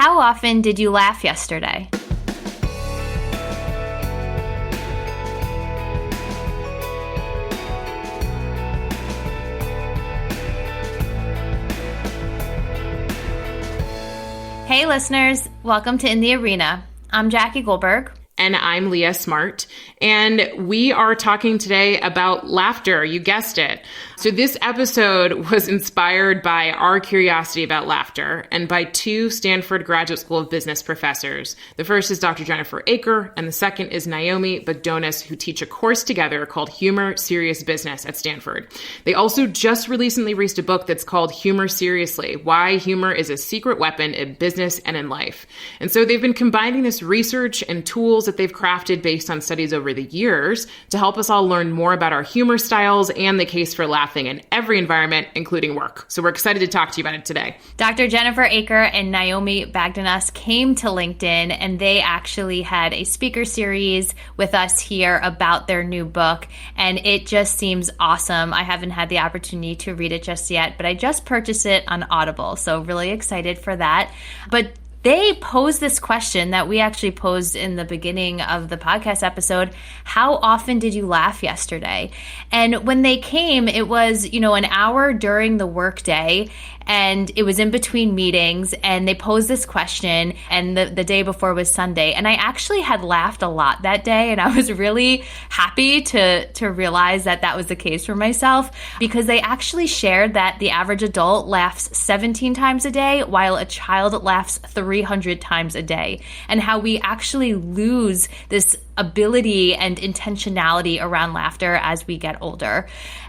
How often did you laugh yesterday? Hey listeners, welcome to In the Arena. I'm Jackie Goldberg. And I'm Leah Smart. And we are talking today about laughter. You guessed it. So this episode was inspired by our curiosity about laughter and by two Stanford Graduate School of Business professors. The first is Dr. Jennifer Aaker, and the second is Naomi Bagdonas, who teach a course together called Humor Serious Business at Stanford. They also just recently released a book that's called Humor Seriously: Why Humor is a Secret Weapon in Business and in Life. And so they've been combining this research and tools that they've crafted based on studies over the years to help us all learn more about our humor styles and the case for laughing in every environment, including work. So we're excited to talk to you about it today. Dr. Jennifer Aaker and Naomi Bagdonas came to LinkedIn, and they actually had a speaker series with us here about their new book, and it just seems awesome. I haven't had the opportunity to read it just yet, but I just purchased it on Audible, so really excited for that. But they posed this question that we actually posed in the beginning of the podcast episode: how often did you laugh yesterday? And when they came, it was, an hour during the workday, and it was in between meetings, and they posed this question, and the day before was Sunday. And I actually had laughed a lot that day, and I was really happy to realize that was the case for myself, because they actually shared that the average adult laughs 17 times a day, while a child laughs 300 times a day, and how we actually lose this ability and intentionality around laughter as we get older.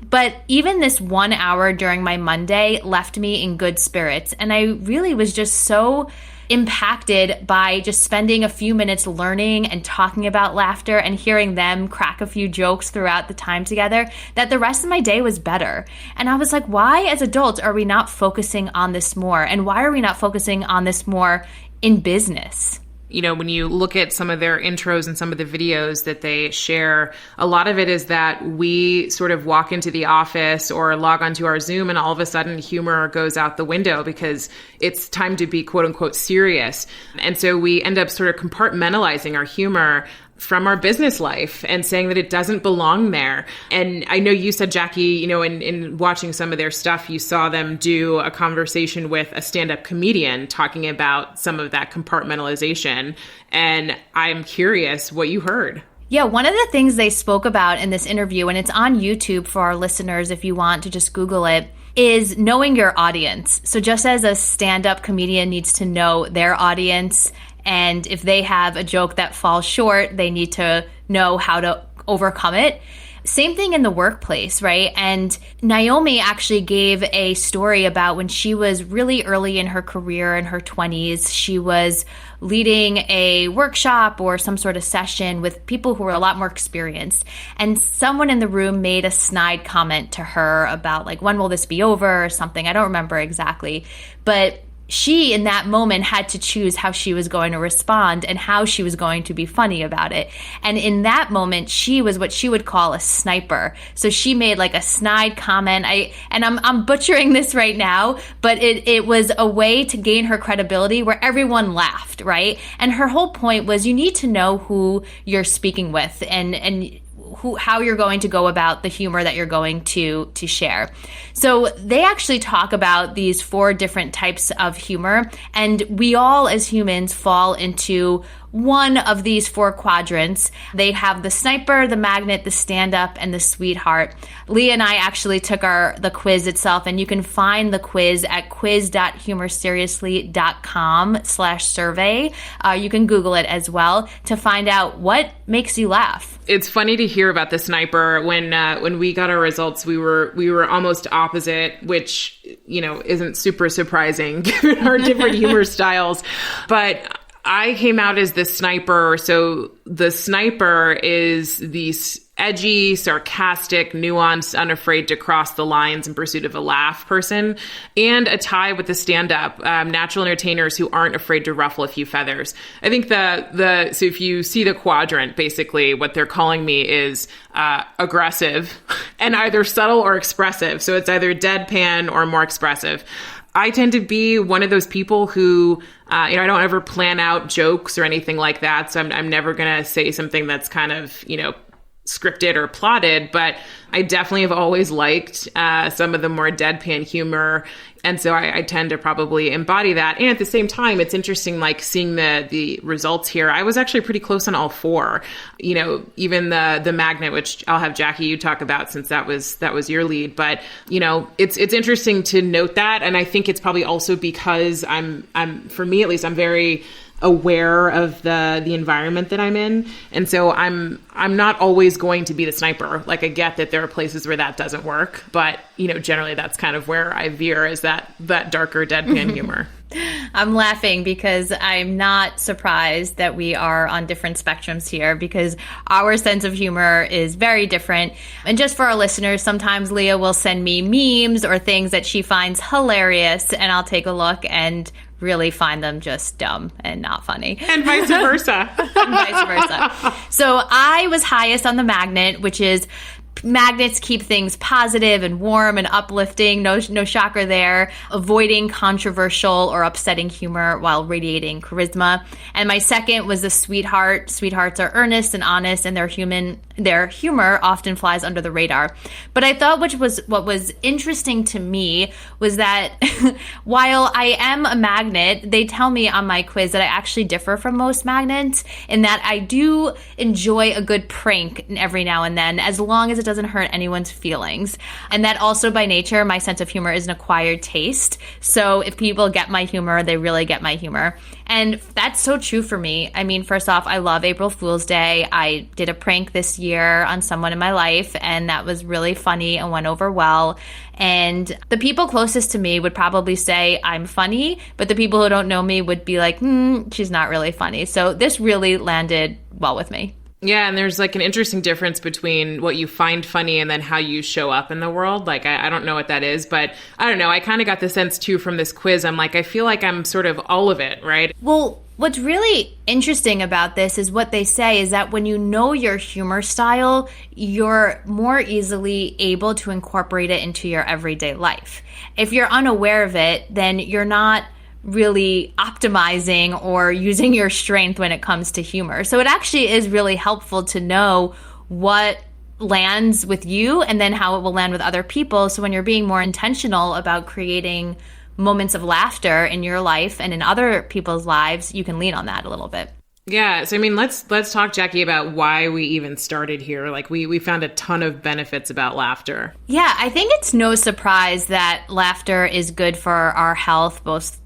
But even this 1 hour during my Monday left me in good spirits. And I really was just so impacted by just spending a few minutes learning and talking about laughter and hearing them crack a few jokes throughout the time together, that the rest of my day was better. And I was like, why as adults are we not focusing on this more? And why are we not focusing on this more in business? When you look at some of their intros and some of the videos that they share, a lot of it is that we sort of walk into the office or log onto our Zoom and all of a sudden humor goes out the window because it's time to be quote unquote serious. And so we end up sort of compartmentalizing our humor from our business life and saying that it doesn't belong there. And I know you said, Jackie, in watching some of their stuff, you saw them do a conversation with a stand-up comedian talking about some of that compartmentalization. And I'm curious what you heard. Yeah, one of the things they spoke about in this interview, and it's on YouTube for our listeners if you want to just Google it, is knowing your audience. So just as a stand-up comedian needs to know their audience, and if they have a joke that falls short, they need to know how to overcome it. Same thing in the workplace, right? And Naomi actually gave a story about when she was really early in her career, in her 20s. She was leading a workshop or some sort of session with people who were a lot more experienced. And someone in the room made a snide comment to her about when will this be over or something. I don't remember exactly. But she, in that moment, had to choose how she was going to respond and how she was going to be funny about it. And in that moment, she was what she would call a sniper. So she made a snide comment. I'm butchering this right now, but it was a way to gain her credibility where everyone laughed, right? And her whole point was you need to know who you're speaking with and how you're going to go about the humor that you're going to share. So they actually talk about these 4 different types of humor, and we all as humans fall into one of these 4 quadrants. They have the sniper, the magnet, the stand-up, and the sweetheart. Leah and I actually took the quiz itself, and you can find the quiz at quiz.humorseriously.com/survey. You can Google it as well to find out what makes you laugh. It's funny to hear about the sniper. When we got our results, we were almost opposite, which isn't super surprising given our different humor styles. But I came out as the sniper. So the sniper is the edgy, sarcastic, nuanced, unafraid to cross the lines in pursuit of a laugh person, and a tie with the stand-up, natural entertainers who aren't afraid to ruffle a few feathers. I think so if you see the quadrant, basically what they're calling me is aggressive and either subtle or expressive. So it's either deadpan or more expressive. I tend to be one of those people who, I don't ever plan out jokes or anything like that. So I'm never going to say something that's kind of, scripted or plotted, but I definitely have always liked some of the more deadpan humor. And so I tend to probably embody that. And at the same time, it's interesting, like seeing the results here. I was actually pretty close on all four, even the magnet, which I'll have Jackie, you talk about, since that was your lead. But, it's interesting to note that. And I think it's probably also because I'm for me, at least, I'm very aware of the environment that I'm in. And so I'm not always going to be the sniper. Like, I get that there are places where that doesn't work, but generally that's kind of where I veer, is that darker deadpan humor. I'm laughing because I'm not surprised that we are on different spectrums here, because our sense of humor is very different. And just for our listeners, sometimes Leah will send me memes or things that she finds hilarious, and I'll take a look and really find them just dumb and not funny. And vice versa. And vice versa. So I was highest on the magnet, which is magnets keep things positive and warm and uplifting. No shocker there. Avoiding controversial or upsetting humor while radiating charisma. And my second was the sweetheart. Sweethearts are earnest and honest, and their humor often flies under the radar. But I thought what was interesting to me was that while I am a magnet, they tell me on my quiz that I actually differ from most magnets in that I do enjoy a good prank every now and then, as long as it doesn't hurt anyone's feelings. And that also, by nature, my sense of humor is an acquired taste. So if people get my humor, they really get my humor. And that's so true for me. I mean, first off, I love April Fool's Day. I did a prank this year on someone in my life, and that was really funny and went over well. And the people closest to me would probably say I'm funny, but the people who don't know me would be like, she's not really funny. So this really landed well with me. Yeah, and there's like an interesting difference between what you find funny and then how you show up in the world. Like, I don't know what that is, but I don't know. I kind of got the sense too from this quiz. I'm like, I feel like I'm sort of all of it, right? Well, what's really interesting about this is what they say is that when you know your humor style, you're more easily able to incorporate it into your everyday life. If you're unaware of it, then you're not really optimizing or using your strength when it comes to humor. So it actually is really helpful to know what lands with you and then how it will land with other people. So when you're being more intentional about creating moments of laughter in your life and in other people's lives, you can lean on that a little bit. Yeah. So, I mean, let's talk, Jackie, about why we even started here. Like, we found a ton of benefits about laughter. Yeah, I think it's no surprise that laughter is good for our health, both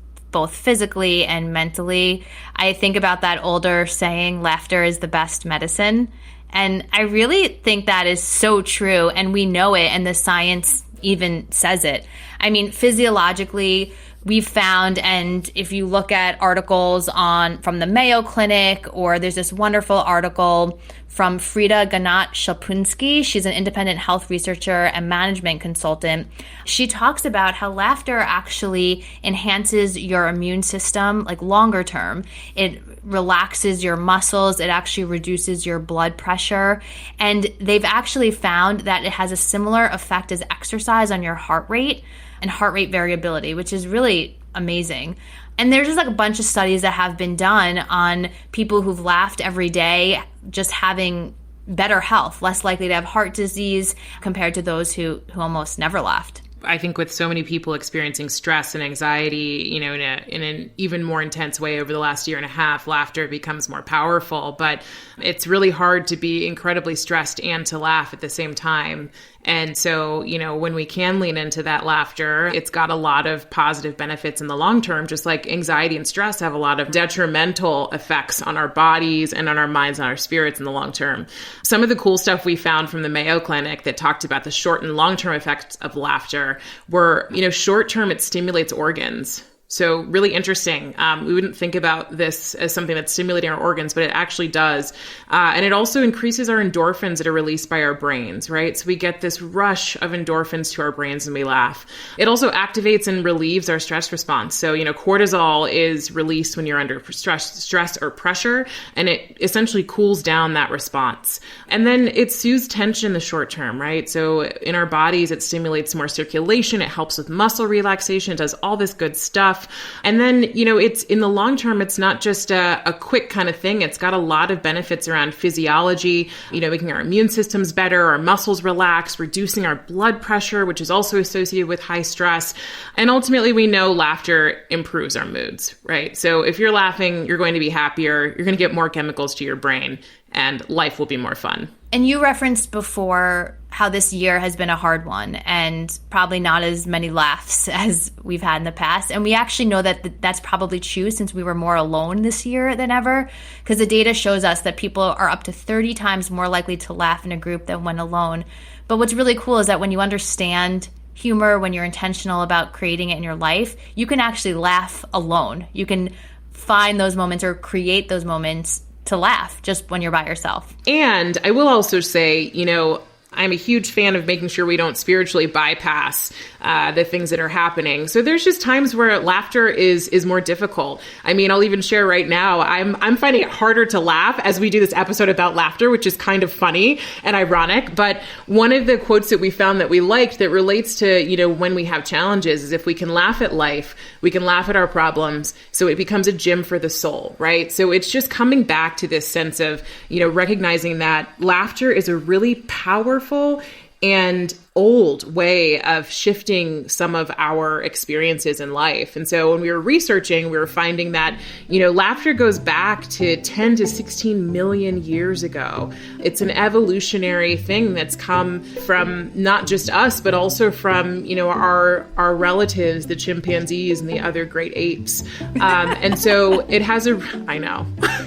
physically and mentally. I think about that older saying, laughter is the best medicine. And I really think that is so true. And we know it. And the science even says it. I mean, physiologically, we've found, and if you look at articles from the Mayo Clinic, or there's this wonderful article from Frida Ganat-Shalpunsky. She's an independent health researcher and management consultant. She talks about how laughter actually enhances your immune system, like longer term. It relaxes your muscles. It actually reduces your blood pressure. And they've actually found that it has a similar effect as exercise on your heart rate and heart rate variability, which is really amazing. And there's just like a bunch of studies that have been done on people who've laughed every day, just having better health, less likely to have heart disease compared to those who almost never laughed. I think with so many people experiencing stress and anxiety, in an even more intense way over the last year and a half, laughter becomes more powerful. But it's really hard to be incredibly stressed and to laugh at the same time. And so, when we can lean into that laughter, it's got a lot of positive benefits in the long term, just like anxiety and stress have a lot of detrimental effects on our bodies and on our minds and our spirits in the long term. Some of the cool stuff we found from the Mayo Clinic that talked about the short and long-term effects of laughter were, short term, it stimulates organs. So really interesting. We wouldn't think about this as something that's stimulating our organs, but it actually does. And it also increases our endorphins that are released by our brains, right? So we get this rush of endorphins to our brains when we laugh. It also activates and relieves our stress response. So, cortisol is released when you're under stress or pressure, and it essentially cools down that response. And then it soothes tension in the short term, right? So in our bodies, it stimulates more circulation. It helps with muscle relaxation. It does all this good stuff. And then, it's in the long term, it's not just a quick kind of thing. It's got a lot of benefits around physiology, making our immune systems better, our muscles relax, reducing our blood pressure, which is also associated with high stress. And ultimately, we know laughter improves our moods, right? So if you're laughing, you're going to be happier. You're going to get more chemicals to your brain, and life will be more fun. And you referenced before how this year has been a hard one and probably not as many laughs as we've had in the past. And we actually know that that's probably true since we were more alone this year than ever, because the data shows us that people are up to 30 times more likely to laugh in a group than when alone. But what's really cool is that when you understand humor, when you're intentional about creating it in your life, you can actually laugh alone. You can find those moments or create those moments to laugh just when you're by yourself. And I will also say, I'm a huge fan of making sure we don't spiritually bypass the things that are happening. So there's just times where laughter is more difficult. I mean, I'll even share right now, I'm finding it harder to laugh as we do this episode about laughter, which is kind of funny and ironic. But one of the quotes that we found that we liked that relates to, when we have challenges is if we can laugh at life, we can laugh at our problems. So it becomes a gym for the soul, right? So it's just coming back to this sense of, recognizing that laughter is a really powerful and old way of shifting some of our experiences in life. And so when we were researching, we were finding that, laughter goes back to 10 to 16 million years ago. It's an evolutionary thing that's come from not just us, but also from, our relatives, the chimpanzees and the other great apes. And so it has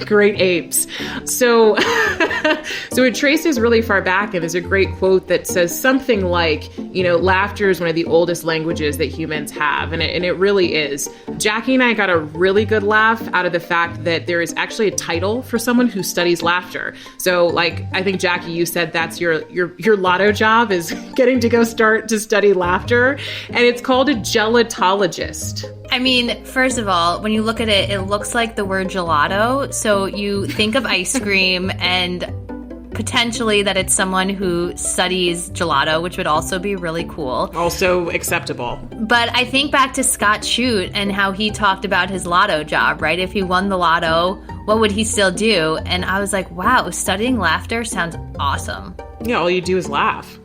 great apes. So it traces really far back, and there's a great quote that says something like, laughter is one of the oldest languages that humans have. And it really is. Jackie and I got a really good laugh out of the fact that there is actually a title for someone who studies laughter. So I think Jackie, you said that's your lotto job is getting to go start to study laughter. And it's called a gelotologist. I mean, first of all, when you look at it, it looks like the word gelato. So you think of ice cream and potentially that it's someone who studies gelato, which would also be really cool. Also acceptable. But I think back to Scott Chute and how he talked about his lotto job, right? If he won the lotto, what would he still do? And I was like, wow, studying laughter sounds awesome. Yeah, all you do is laugh.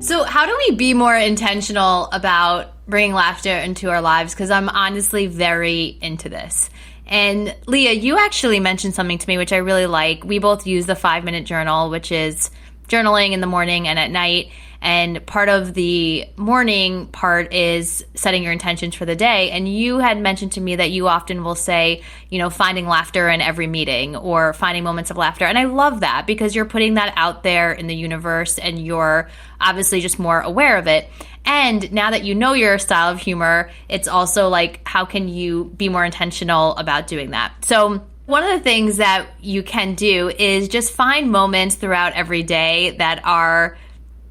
So how do we be more intentional about bringing laughter into our lives? Because I'm honestly very into this. And Leah, you actually mentioned something to me, which I really like. We both use the 5-minute journal, which is journaling in the morning and at night. And part of the morning part is setting your intentions for the day. And you had mentioned to me that you often will say, finding laughter in every meeting or finding moments of laughter. And I love that because you're putting that out there in the universe and you're obviously just more aware of it. And now that you know your style of humor, it's also like, how can you be more intentional about doing that? So one of the things that you can do is just find moments throughout every day that are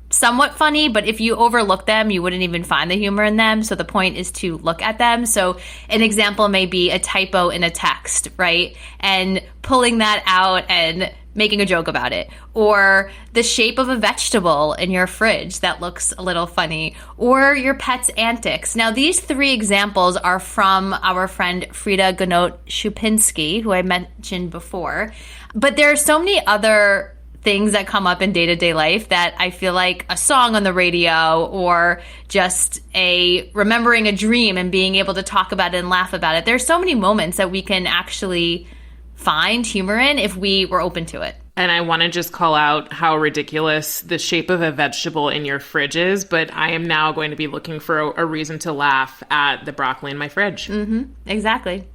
somewhat funny, but if you overlook them, you wouldn't even find the humor in them. So the point is to look at them. So an example may be a typo in a text, right? And pulling that out and making a joke about it, or the shape of a vegetable in your fridge that looks a little funny, or your pet's antics. Now, these 3 examples are from our friend Frida Gonot-Shupinski, who I mentioned before. But there are so many other things that come up in day-to-day life that I feel like a song on the radio or just remembering a dream and being able to talk about it and laugh about it. There's so many moments that we can actually find humor in if we were open to it. And I want to just call out how ridiculous the shape of a vegetable in your fridge is, but I am now going to be looking for a reason to laugh at the broccoli in my fridge. Mm-hmm. Exactly.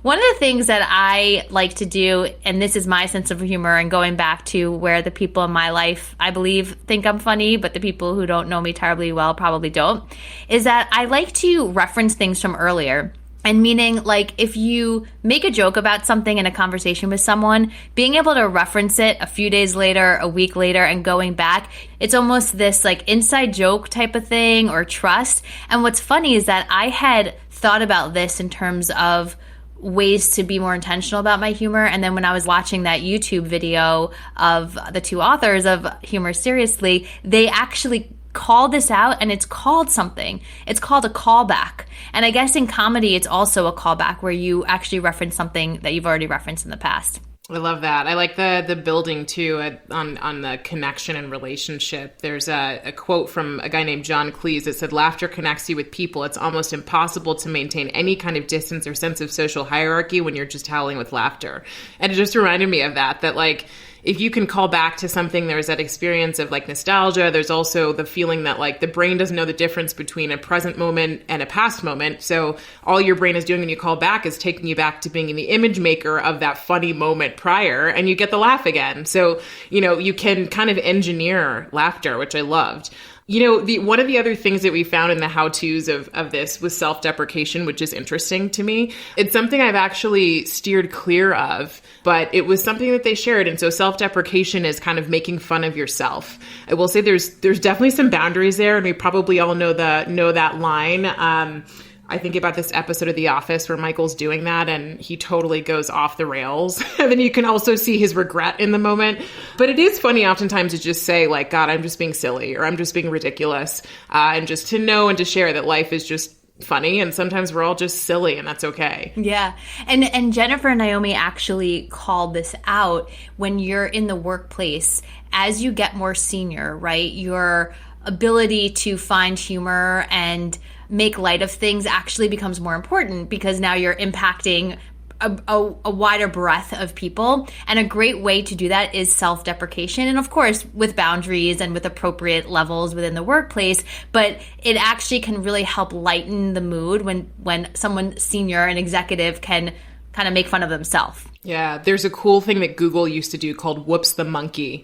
One of the things that I like to do, and this is my sense of humor and going back to where the people in my life, I believe, think I'm funny, but the people who don't know me terribly well probably don't, is that I like to reference things from earlier. And meaning, like, if you make a joke about something in a conversation with someone, being able to reference it a few days later, a week later, and going back, it's almost this, like, inside joke type of thing or trust. And what's funny is that I had thought about this in terms of ways to be more intentional about my humor. And then when I was watching that YouTube video of the two authors of Humor Seriously, they actually call this out, and it's called something. It's called a callback. And I guess in comedy, it's also a callback where you actually reference something that you've already referenced in the past. I love that. I like the building too on the connection and relationship. There's a quote from a guy named John Cleese that said, "Laughter connects you with people. It's almost impossible to maintain any kind of distance or sense of social hierarchy when you're just howling with laughter." And it just reminded me of that like, if you can call back to something, there's that experience of like nostalgia. There's also the feeling that like the brain doesn't know the difference between a present moment and a past moment. So all your brain is doing when you call back is taking you back to being the image maker of that funny moment prior, and you get the laugh again. So, you can kind of engineer laughter, which I loved. One of the other things that we found in the how-tos of this was self-deprecation, which is interesting to me. It's something I've actually steered clear of, but it was something that they shared. And so self-deprecation is kind of making fun of yourself. I will say there's definitely some boundaries there, and we probably all know that line. I think about this episode of The Office where Michael's doing that and he totally goes off the rails. And then you can also see his regret in the moment. But it is funny oftentimes to just say like, God, I'm just being silly, or I'm just being ridiculous. And just to know and to share that life is just funny, and sometimes we're all just silly, and that's okay. Yeah. And Jennifer and Naomi actually called this out when you're in the workplace. As you get more senior, right, your ability to find humor and make light of things actually becomes more important, because now you're impacting a wider breadth of people. And a great way to do that is self-deprecation. And of course, with boundaries and with appropriate levels within the workplace, but it actually can really help lighten the mood when someone senior and executive can kind of make fun of themselves. Yeah, there's a cool thing that Google used to do called Whoops the Monkey.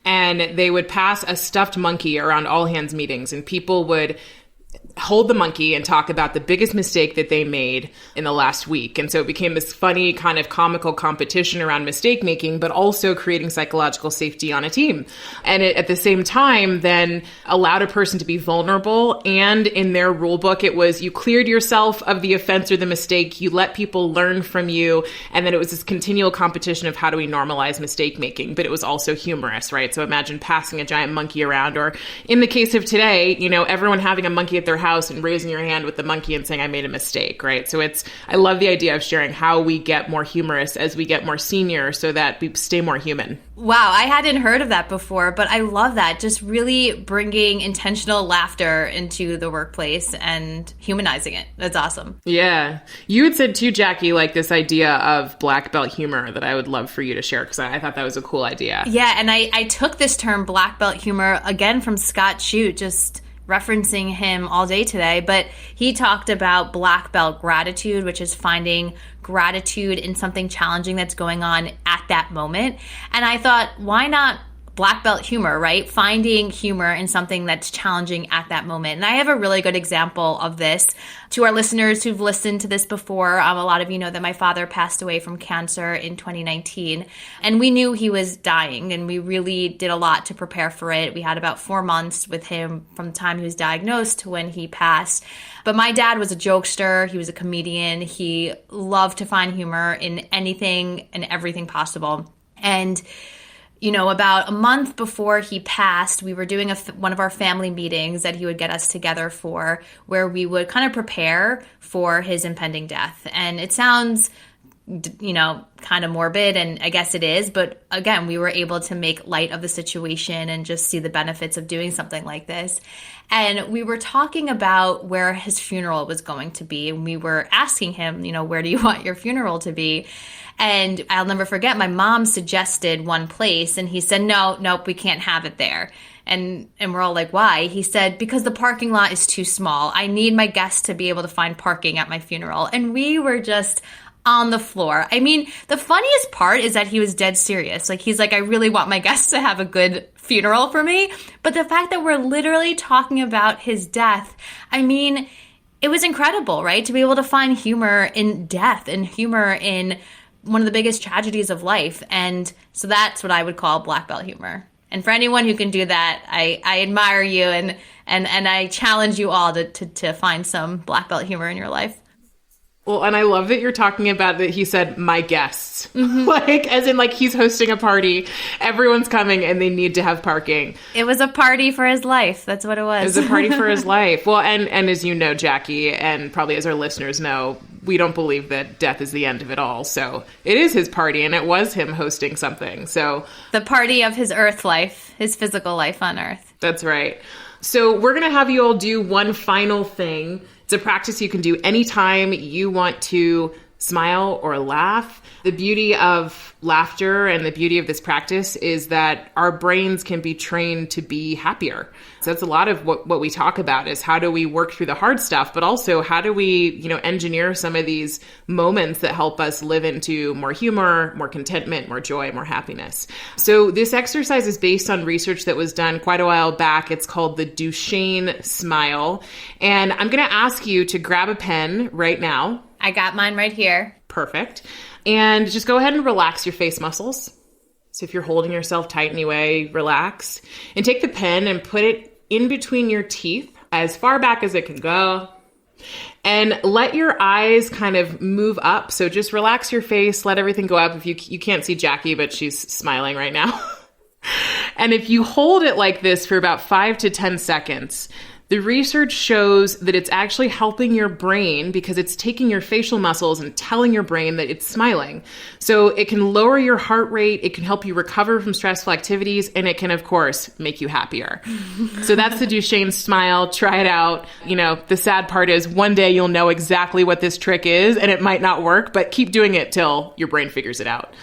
And they would pass a stuffed monkey around all hands meetings, and people would hold the monkey and talk about the biggest mistake that they made in the last week. And so it became this funny kind of comical competition around mistake making, but also creating psychological safety on a team. And it, at the same time, then allowed a person to be vulnerable. And in their rule book, it was you cleared yourself of the offense or the mistake. You let people learn from you. And then it was this continual competition of how do we normalize mistake making, but it was also humorous, right? So imagine passing a giant monkey around, or in the case of today, everyone having a monkey at their house and raising your hand with the monkey and saying, I made a mistake, right? So I love the idea of sharing how we get more humorous as we get more senior so that we stay more human. Wow, I hadn't heard of that before, but I love that. Just really bringing intentional laughter into the workplace and humanizing it. That's awesome. Yeah. You had said too, Jackie, like this idea of black belt humor that I would love for you to share, because I thought that was a cool idea. Yeah, and I took this term black belt humor again from Scott Shute, just referencing him all day today, but he talked about black belt gratitude, which is finding gratitude in something challenging that's going on at that moment. And I thought, why not black belt humor, right? Finding humor in something that's challenging at that moment. And I have a really good example of this. To our listeners who've listened to this before, a lot of you know that my father passed away from cancer in 2019. And we knew he was dying, and we really did a lot to prepare for it. We had about 4 months with him from the time he was diagnosed to when he passed. But my dad was a jokester. He was a comedian. He loved to find humor in anything and everything possible. And about a month before he passed, we were doing one of our family meetings that he would get us together for, where we would kind of prepare for his impending death. And it sounds kind of morbid, and I guess it is. But again, we were able to make light of the situation and just see the benefits of doing something like this. And we were talking about where his funeral was going to be. And we were asking him, where do you want your funeral to be? And I'll never forget, my mom suggested one place, and he said, nope, we can't have it there. And we're all like, why? He said, because the parking lot is too small. I need my guests to be able to find parking at my funeral. And we were just on the floor. I mean, the funniest part is that he was dead serious. Like, he's like, I really want my guests to have a good funeral for me. But the fact that we're literally talking about his death, I mean, it was incredible, right? To be able to find humor in death and humor in one of the biggest tragedies of life. And so that's what I would call black belt humor. And for anyone who can do that, I admire you, and I challenge you all to find some black belt humor in your life. Well, and I love that you're talking about that he said, my guests. Like, as in, like, he's hosting a party, everyone's coming, and they need to have parking. It was a party for his life. That's what it was. It was a party for his life. Well, and as you know, Jackie, and probably as our listeners know, we don't believe that death is the end of it all. So it is his party, and it was him hosting something. So the party of his earth life, his physical life on earth. That's right. So we're going to have you all do one final thing. It's a practice you can do anytime you want to smile or laugh. The beauty of laughter and the beauty of this practice is that our brains can be trained to be happier. So that's a lot of what we talk about, is how do we work through the hard stuff, but also how do we, engineer some of these moments that help us live into more humor, more contentment, more joy, more happiness. So this exercise is based on research that was done quite a while back. It's called the Duchenne smile. And I'm going to ask you to grab a pen right now. I got mine right here. Perfect. And just go ahead and relax your face muscles. So if you're holding yourself tight anyway, relax. And take the pen and put it in between your teeth as far back as it can go. And let your eyes kind of move up. So just relax your face, let everything go up. If you can't see Jackie, but she's smiling right now. And if you hold it like this for about 5 to 10 seconds, the research shows that it's actually helping your brain because it's taking your facial muscles and telling your brain that it's smiling. So it can lower your heart rate, it can help you recover from stressful activities, and it can, of course, make you happier. So that's the Duchenne smile. Try it out. The sad part is one day you'll know exactly what this trick is, and it might not work, but keep doing it till your brain figures it out.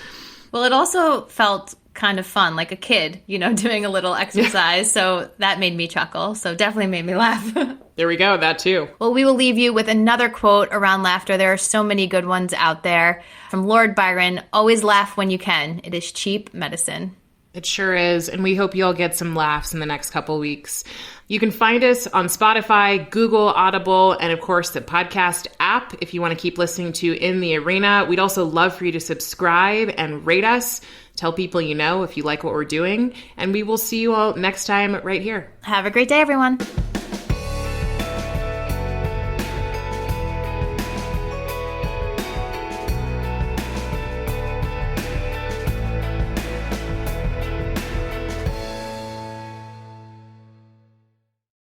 Well, it also felt kind of fun, like a kid, doing a little exercise. So that made me chuckle. So definitely made me laugh. There we go. That too. Well, we will leave you with another quote around laughter. There are so many good ones out there. From Lord Byron, always laugh when you can. It is cheap medicine. It sure is. And we hope you all get some laughs in the next couple weeks. You can find us on Spotify, Google, Audible, and of course the podcast app if you want to keep listening to In the Arena. We'd also love for you to subscribe and rate us. Tell people if you like what we're doing. And we will see you all next time right here. Have a great day, everyone.